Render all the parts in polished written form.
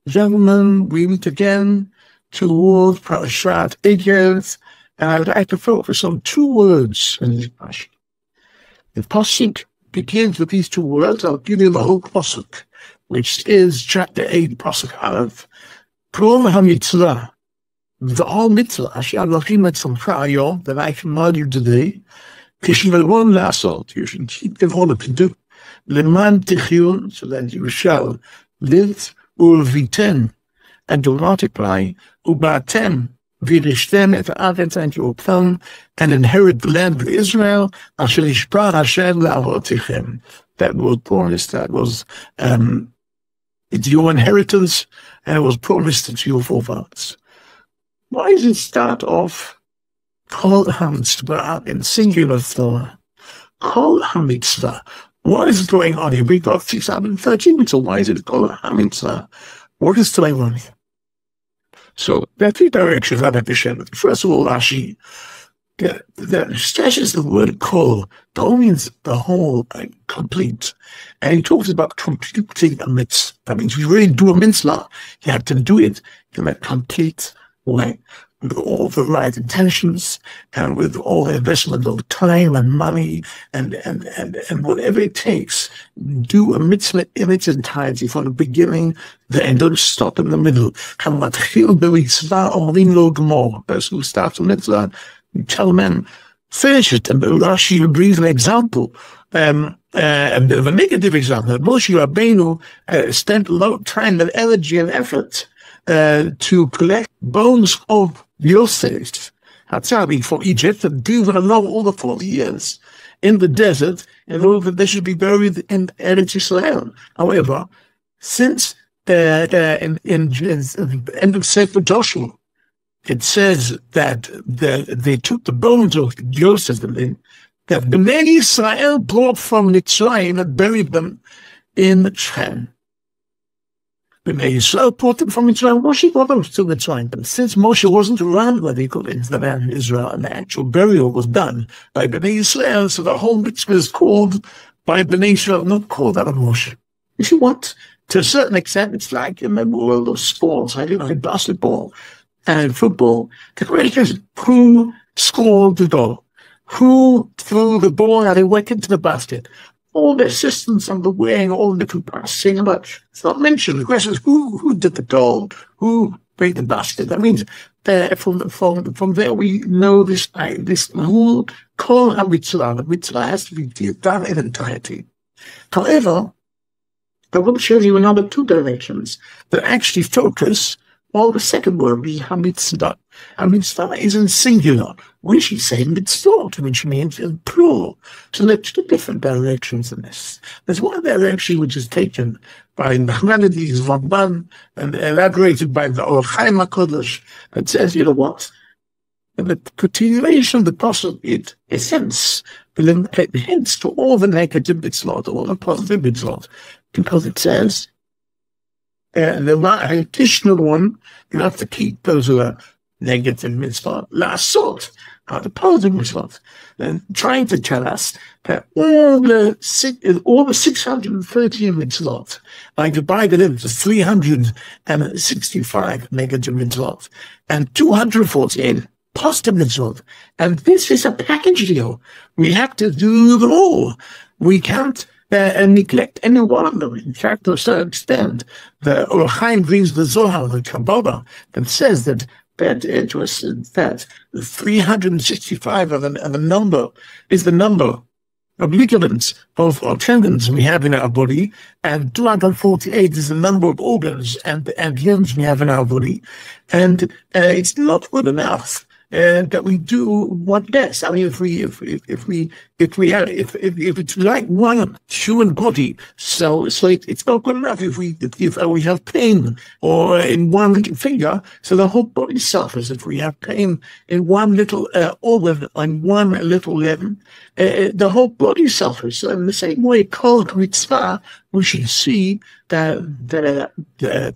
Gentlemen, we meet again towards Parashat Ekev, and I'd like to focus on two words in this pasuk. The pasuk begins with these two words. I'll give you the whole pasuk, which is chapter 8, pasuk Aleph. Prom HaMitzvah, the whole mitzvah, Asher Elohim Etzamcha Hayom, that I command you today, Kishivalon Lasot, you should keep them all to do, Leman Tichyon, so that you shall live, Ulviten, and to multiply, Ubatem, Vidishtem, et Avet, and you will come and inherit the land of Israel, Asher Yishpar Hashem La'avotichem. That was promised, that was it's your inheritance, and it was promised to your forefathers. Why does it start off Kol HaMitzvah in singular form? Kol HaMitzvah. What is going on here? We got 613, so why is it called HaMitzvah? What is going on here? So there are three directions I'd like to share with you. First of all, Rashi, the stretches the word kol. Kol means the whole, complete. And he talks about completing a mitzvah. That means we really do a mitzvah. You have to do it in a complete way, with all the right intentions and with all the investment of time and money and whatever it takes. Do a mitzvah in its entirety from the beginning, the end. Don't stop in the middle. A person who starts a mitzvah, you tell men, finish it. And Rashi brings an example, a negative example. Moshe Rabbeinu spent a lot of time and energy and effort to collect bones of Yosef Hatzabi from Egypt and do them along all the 40 years in the desert in order that they should be buried in Eretz Israel. However, since in the end of Sefer Joshua, it says that they took the bones of Joseph that Bnei Israel brought from Mitzrayim and buried them in Shem. Bnei Israel brought them from Mitzrayim. Moshe brought them to Mitzrayim. But since Moshe wasn't around when they got into the land of Israel and the actual burial was done by Bnei Israel, so the whole mitzvah is called by Bnei Israel, not called out of Moshe. You see what? To a certain extent, it's like in the world of sports, like basketball and football. The question is, who scored the goal? Who threw the ball and it went into the basket? All the assistants on the wing, all the little passing, but it's not mentioned. The question is, who did the goal? Who made the basket? That means from there we know this whole Kol HaMitzvah. The mitzvah has to be done in entirety. However, I want to show you another two directions that actually focus on the second word, the HaMitzvah. HaMitzvah is in singular, which is saying mitzvot, which means in plural. So there are two different directions in this. There's one direction which is taken by Nachmanides Ramban and elaborated by the Or Chaim HaKodesh that says, you know what? And the continuation of the pasuk, it hints to all the negative mitzvot, all the positive mitzvot, because it says, the additional one, you have to keep those who are negative mitzvah, lasot, the positive mitzvah. Then trying to tell us that all the 613 mitzvot, like divided into 365 negative mitzvot, and 248 positive mitzvot. And this is a package deal. We have to do them all. We can't and neglect any one of them. In fact, to a certain extent, the Or Chaim brings the Zohar, the Kabbalah, and says that the 365 of the number is the number of ligaments, of tendons we have in our body, and 248 is the number of organs and limbs we have in our body. And it's not good enough that we do one less. I mean, if it's like one human body, so it's not good enough. If we have pain or in one little finger, so the whole body suffers. If we have pain in one little organ, on one little limb, the whole body suffers. So in the same way, Kol HaMitzvah, we should see the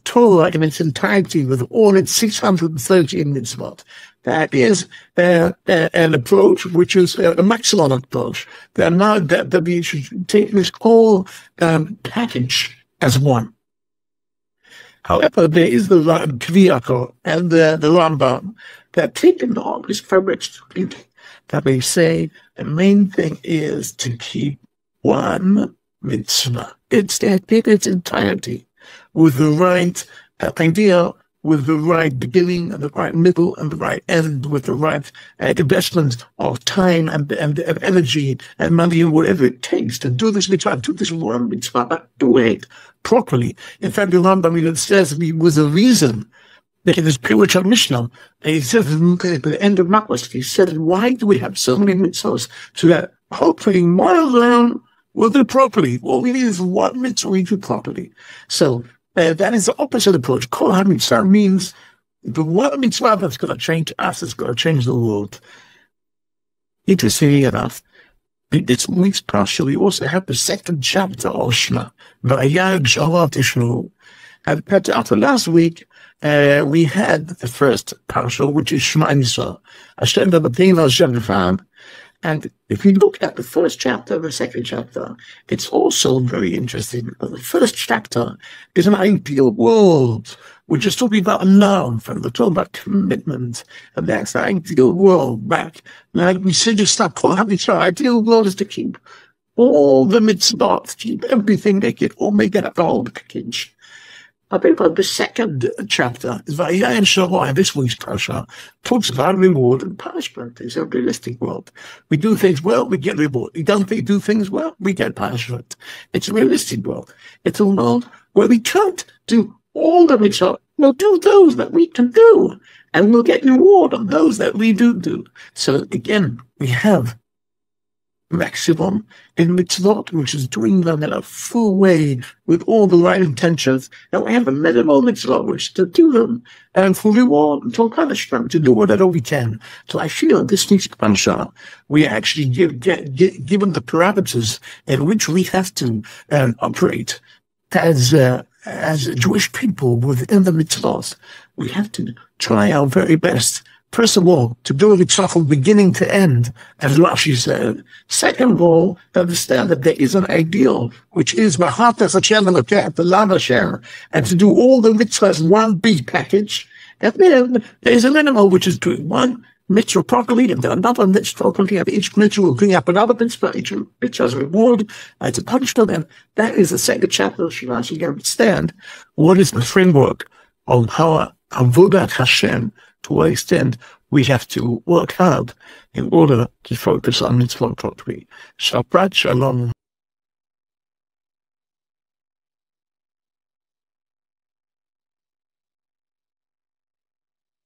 Torah in its entirety with all its 613 mitzvot. That is an approach which is a maximum approach. That we should take this whole package as one. However, there is the Kviyako and the Rambam that take in all this fabrics that they say the main thing is to keep one mitzvah. It's that in its entirety, with the right idea, with the right beginning and the right middle and the right end, with the right investment of time and energy and money and whatever it takes to do this mitzvah, do this one mitzvah, do it properly. In fact, the Rambam even says it was a reason that in his spiritual Mishnah, he says at the end of Makos, he said, why do we have so many mitzvahs? So that hopefully more around will do properly. All we need is one mitzvah we do properly. So that is the opposite approach. Kol HaMitzvah means the one mitzvah that's going to change us is going to change the world. Interestingly enough, in this week's parsha, we also have the second chapter of Shema, Vayag Shalat Ishmael. And after last week, we had the first parsha, which is Shema Yisrael. Hashem B'Bateinu Hashem Echad. And if you look at the first chapter, the second chapter, it's also very interesting. The first chapter is an ideal world. We're just talking about love, and we're talking about commitment, and that's the ideal world back. Like we said, just stop calling each other. Ideal world is to keep all the mitzvot, keep everything they get, all make it a whole package. I think the second chapter is Vayaya and Shalom, this week's parsha, talks about reward and punishment. It's a realistic world. We do things well, we get reward. We don't do things well, we get punishment. It's a realistic world. It's a world where we can't do all the mitzvot. We'll do those that we can do, and we'll get reward on those that we do. So again, we have maximum in mitzvot, which is doing them in a full way with all the right intentions, and we have a minimal mitzvot, which is to do them and for reward and for punishment, to do whatever we can. So I feel in this week's parsha, we actually given the parameters in which we have to operate as Jewish people within the mitzvot. We have to try our very best. First of all, to do it from beginning to end, as Rashi said. Second of all, understand that there is an ideal, which is Mahatas Hashem Elokeinu, the love Hashem, and to do all the mitzvahs in one big package. And then there is a minimal, which is doing one mitzvah properly, and then another mitzvah properly, and each mitzvah will bring up another mitzvah, each mitzvah's reward, and to punish them. And that is the second chapter of Shema. So you understand what is the framework of how Avodat Hashem, to what extent we have to work hard in order to focus on mitzvot properly. Shabbat Shalom.